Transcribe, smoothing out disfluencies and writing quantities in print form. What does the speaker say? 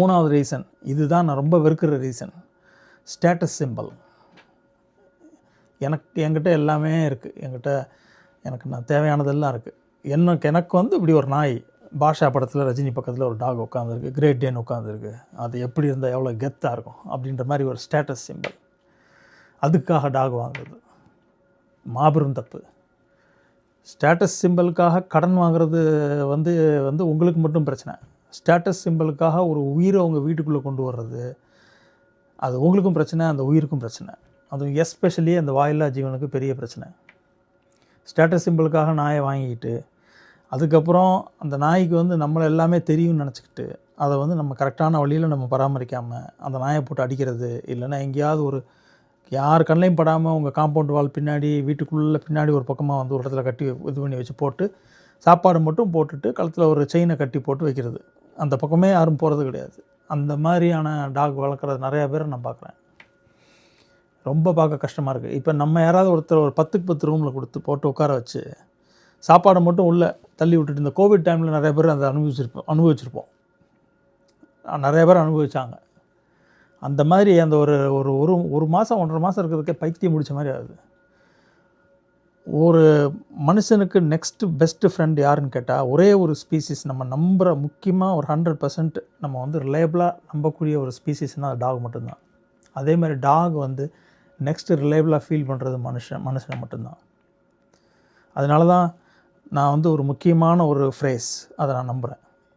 3வது ரீசன், இதுதான் நான் ரொம்ப வெறுக்கிற ரீசன், ஸ்டேட்டஸ் சிம்பல். என்கிட்ட எல்லாமே இருக்குது, எனக்கு நான் தேவையானதெல்லாம் இருக்குது. எனக்கு வந்து இப்படி ஒரு நாய், பாஷா படத்தில் ரஜினி பக்கத்தில் ஒரு டாக் உட்காந்துருக்கு, கிரேட் டேன் உட்காந்துருக்கு, அது எப்படி இருந்தால் எவ்வளோ கெத்தாக இருக்கும் அப்படின்ற மாதிரி ஒரு ஸ்டேட்டஸ் சிம்பல். அதுக்காக டாக் வாங்குறது மாபெரும் தப்பு. ஸ்டேட்டஸ் சிம்பலுக்காக கடன் வாங்குறது வந்து உங்களுக்கு மட்டும் பிரச்சனை. ஸ்டேட்டஸ் சிம்பலுக்காக ஒரு உயிரை உங்கள் வீட்டுக்குள்ளே கொண்டு வர்றது, அது உங்களுக்கும் பிரச்சனை, அந்த உயிருக்கும் பிரச்சனை. அதுவும் எஸ்பெஷலி அந்த வாயில்லா ஜீவனுக்கு பெரிய பிரச்சனை. ஸ்டேட்டஸ் சிம்பிளுக்காக நாயை வாங்கிக்கிட்டு அதுக்கப்புறம் அந்த நாய்க்கு வந்து நம்மளை எல்லாமே தெரியும்னு நினச்சிக்கிட்டு அதை வந்து நம்ம கரெக்டான வழியில் நம்ம பராமரிக்காமல் அந்த நாயை போட்டு அடிக்கிறது, இல்லைன்னா எங்கேயாவது யார் கண்ணையும் படாமல் உங்கள் காம்பவுண்ட் வால் பின்னாடி, வீட்டுக்குள்ளே பின்னாடி ஒரு பக்கமாக வந்து ஒரு இடத்துல கட்டி இது பண்ணி வச்சு போட்டு சாப்பாடு மட்டும் போட்டுட்டு கழுத்தில் ஒரு செயினை கட்டி போட்டு வைக்கிறது, அந்த பக்கமே யாரும் போகிறது கிடையாது. அந்த மாதிரியான டாக் வளர்க்குறது நிறையா பேர் நான் பார்க்குறேன். ரொம்ப பார்க்க கஷ்டமாக இருக்குது. இப்போ நம்ம யாராவது ஒருத்தர் ஒரு 10க்கு 10 ரூமில் போட்டு உட்கார வச்சு சாப்பாடை மட்டும் உள்ளே தள்ளி விட்டுட்டு, இந்த கோவிட் டைமில் நிறைய பேர் அதை அனுபவிச்சிருப்போம், நிறைய பேர் அனுபவித்தாங்க. அந்த மாதிரி அந்த ஒரு மாதம் 1.5 மாதம் இருக்கிறதுக்கே பைத்தியம் முடித்த மாதிரி ஆகுது. ஒரு மனுஷனுக்கு நெக்ஸ்ட்டு பெஸ்ட்டு ஃப்ரெண்ட் யாருன்னு கேட்டால் ஒரே ஒரு ஸ்பீசிஸ், நம்ம நம்புகிற முக்கியமாக ஒரு 100% நம்ம வந்து ரிலையபிளாக நம்பக்கூடிய ஒரு ஸ்பீசிஸ்னால் அது டாக் மட்டும்தான். அதே மாதிரி டாக் வந்து நெக்ஸ்ட்டு ரிலையபிளாக ஃபீல் பண்ணுறது மனுஷனை மட்டும்தான். அதனால தான் நான் வந்து ஒரு முக்கியமான ஒரு ஃப்ரேஸ் அதை நான் நம்புகிறேன்.